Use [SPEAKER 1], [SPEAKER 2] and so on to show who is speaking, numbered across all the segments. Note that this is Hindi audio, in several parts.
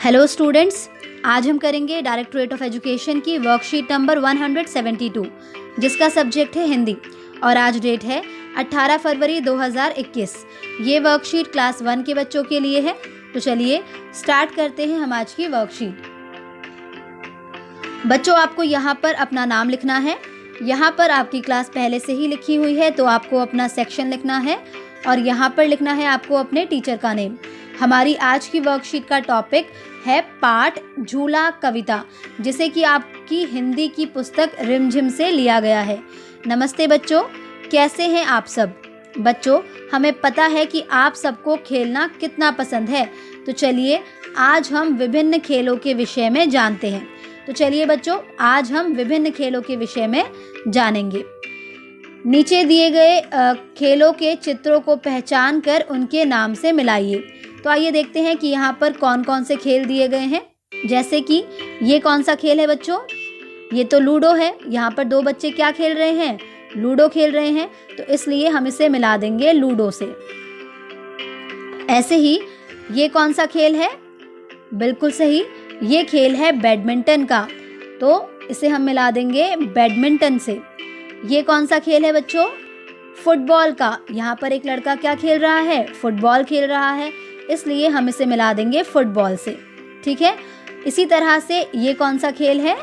[SPEAKER 1] हेलो स्टूडेंट्स, आज हम करेंगे डायरेक्टरेट ऑफ एजुकेशन की वर्कशीट नंबर 172 जिसका सब्जेक्ट है हिंदी और आज डेट है 18 फरवरी 2021। ये वर्कशीट क्लास 1 के बच्चों के लिए है। तो चलिए स्टार्ट करते हैं हम आज की वर्कशीट। बच्चों, आपको यहाँ पर अपना नाम लिखना है। यहाँ पर आपकी क्लास पहले से ही लिखी हुई है तो आपको अपना सेक्शन लिखना है और यहाँ पर लिखना है आपको अपने टीचर का नेम। हमारी आज की वर्कशीट का टॉपिक है पाठ झूला कविता, जिसे कि आपकी हिंदी की पुस्तक रिमझिम से लिया गया है। नमस्ते बच्चों, कैसे हैं आप सब? बच्चों, हमें पता है कि आप सबको खेलना कितना पसंद है। तो चलिए आज हम विभिन्न खेलों के विषय में जानते हैं। तो चलिए बच्चों, आज हम विभिन्न खेलों के विषय में जानेंगे। नीचे दिए गए खेलों के चित्रों को पहचान कर उनके नाम से मिलाइए। तो आइए देखते हैं कि यहाँ पर कौन कौन से खेल दिए गए हैं। जैसे कि ये कौन सा खेल है बच्चों? ये तो लूडो है। यहाँ पर दो बच्चे क्या खेल रहे हैं? लूडो खेल रहे हैं, तो इसलिए हम इसे मिला देंगे लूडो से। ऐसे ही ये कौन सा खेल है? बिल्कुल सही, ये खेल है बैडमिंटन का, तो इसे हम मिला देंगे बैडमिंटन से। ये कौन सा खेल है बच्चों? फुटबॉल का। यहाँ पर एक लड़का क्या खेल रहा है? फुटबॉल खेल रहा है, इसलिए हम इसे मिला देंगे फुटबॉल से। ठीक है। इसी तरह से ये कौन सा खेल है?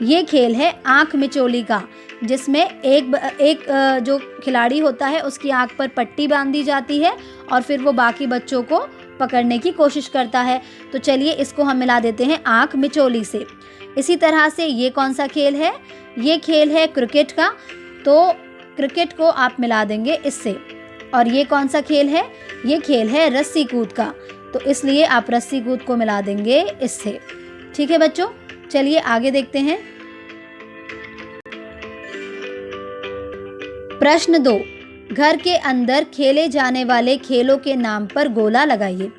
[SPEAKER 1] ये खेल है आंख मिचोली का, जिसमें एक जो खिलाड़ी होता है उसकी आंख पर पट्टी बांधी जाती है और फिर वो बाकी बच्चों को पकड़ने की कोशिश करता है। तो चलिए इसको हम मिला देते हैं आंख मिचोली से। इसी तरह से ये कौन सा खेल है? ये खेल है क्रिकेट का, तो क्रिकेट को आप मिला देंगे इससे। और ये कौन सा खेल है? ये खेल है रस्सी कूद का, तो इसलिए आप रस्सी कूद को मिला देंगे इससे। ठीक है बच्चों, चलिए आगे देखते हैं। प्रश्न 2, घर के अंदर खेले जाने वाले खेलों के नाम पर गोला लगाइए।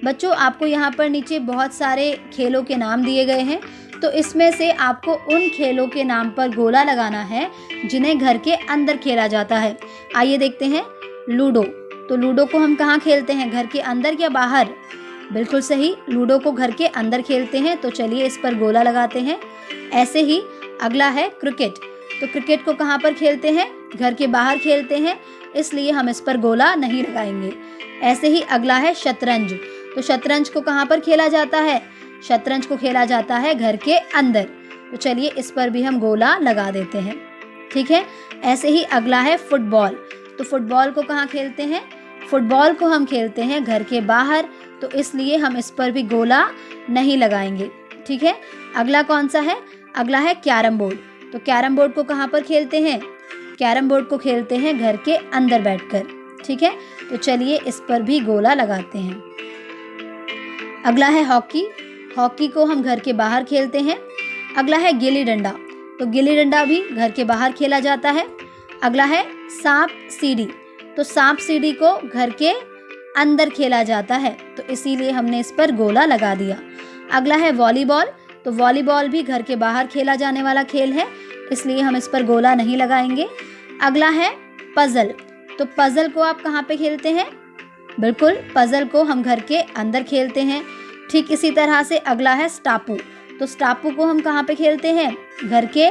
[SPEAKER 1] बच्चों, आपको यहाँ पर नीचे बहुत सारे खेलों के नाम दिए गए हैं, तो इसमें से आपको उन खेलों के नाम पर गोला लगाना है जिन्हें घर के अंदर खेला जाता है। आइए देखते हैं। लूडो, तो लूडो को हम कहाँ खेलते हैं? घर के अंदर या बाहर? बिल्कुल सही, लूडो को घर के अंदर खेलते हैं, तो चलिए इस पर गोला लगाते हैं। ऐसे ही अगला है क्रिकेट, तो क्रिकेट को कहाँ पर खेलते हैं? घर के बाहर खेलते हैं, इसलिए हम इस पर गोला नहीं लगाएंगे। ऐसे ही अगला है शतरंज, तो शतरंज को कहाँ पर खेला जाता है? शतरंज को खेला जाता है घर के अंदर, तो चलिए इस पर भी हम गोला लगा देते हैं। ठीक है। ऐसे ही अगला है फुटबॉल, तो फुटबॉल को कहाँ खेलते हैं? फुटबॉल को हम खेलते हैं घर के बाहर, तो इसलिए हम इस पर भी गोला नहीं लगाएंगे। ठीक है। अगला कौन सा है? अगला है कैरम बोर्ड, तो कैरम बोर्ड को कहाँ पर खेलते हैं? कैरम बोर्ड को खेलते हैं घर के अंदर बैठकर। ठीक है, तो चलिए इस पर भी गोला लगाते हैं। अगला है हॉकी, हॉकी को हम घर के बाहर खेलते हैं। अगला है गिल्ली डंडा, तो गिल्ली डंडा भी घर के बाहर खेला जाता है। अगला है सांप सीढ़ी, तो सांप सीढ़ी को घर के अंदर खेला जाता है, तो इसीलिए हमने इस पर गोला लगा दिया। अगला है वॉलीबॉल, तो वॉलीबॉल भी घर के बाहर खेला जाने वाला खेल है, इसलिए हम इस पर गोला नहीं लगाएंगे। अगला है पजल, तो पजल को आप कहाँ पे खेलते हैं? बिल्कुल, पजल को हम घर के अंदर खेलते हैं। ठीक इसी तरह से अगला है स्टापू, तो स्टापू को हम कहाँ पे खेलते हैं? घर के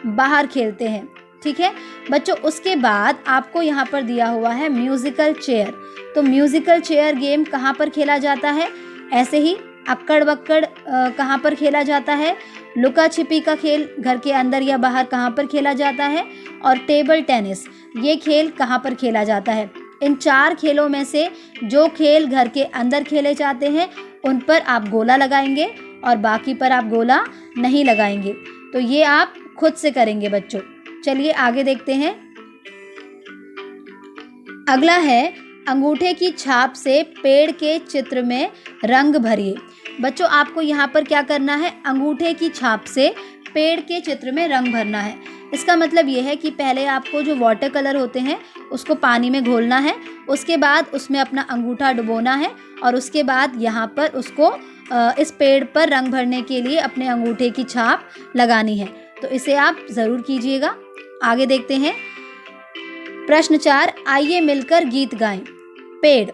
[SPEAKER 1] बाहर खेलते हैं। ठीक है बच्चों, उसके बाद आपको यहाँ पर दिया हुआ है म्यूजिकल चेयर, तो म्यूजिकल चेयर गेम कहाँ पर खेला जाता है? ऐसे ही अक्कड़ बक्कड़ कहाँ पर खेला जाता है? लुका छिपी का खेल घर के अंदर या बाहर कहाँ पर खेला जाता है? और टेबल टेनिस, ये खेल कहाँ पर खेला जाता है? इन 4 खेलों में से जो खेल घर के अंदर खेले जाते हैं उन पर आप गोला लगाएंगे और बाकी पर आप गोला नहीं लगाएंगे। तो ये आप खुद से करेंगे बच्चों। चलिए आगे देखते हैं। अगला है अंगूठे की छाप से पेड़ के चित्र में रंग भरिए। बच्चों, आपको यहाँ पर क्या करना है? अंगूठे की छाप से पेड़ के चित्र में रंग भरना है। इसका मतलब ये है कि पहले आपको जो वाटर कलर होते हैं उसको पानी में घोलना है, उसके बाद उसमें अपना अंगूठा डुबोना है और उसके बाद यहाँ पर उसको इस पेड़ पर रंग भरने के लिए अपने अंगूठे की छाप लगानी है। तो इसे आप ज़रूर कीजिएगा। आगे देखते हैं। प्रश्न 4, आइए मिलकर गीत गाएं। पेड़,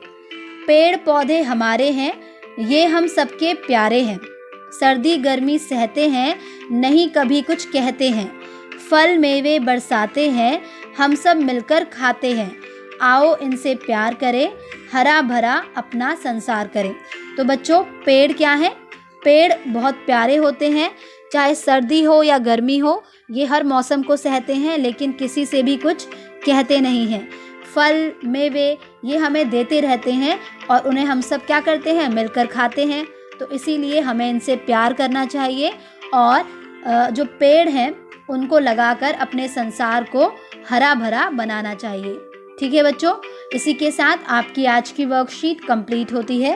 [SPEAKER 1] पेड़ पौधे हमारे हैं, ये हम सबके प्यारे हैं। सर्दी गर्मी सहते हैं, नहीं कभी कुछ कहते हैं। फल मेवे बरसाते हैं, हम सब मिलकर खाते हैं। आओ इनसे प्यार करें, हरा भरा अपना संसार करें। तो बच्चों, पेड़ क्या है? पेड़ बहुत प्यारे होते हैं, चाहे सर्दी हो या गर्मी हो, ये हर मौसम को सहते हैं, लेकिन किसी से भी कुछ कहते नहीं हैं। फल मेवे ये हमें देते रहते हैं और उन्हें हम सब क्या करते हैं? मिलकर खाते हैं। तो इसीलिए हमें इनसे प्यार करना चाहिए और जो पेड़ हैं उनको लगाकर अपने संसार को हरा भरा बनाना चाहिए। ठीक है बच्चों, इसी के साथ आपकी आज की वर्कशीट कंप्लीट होती है।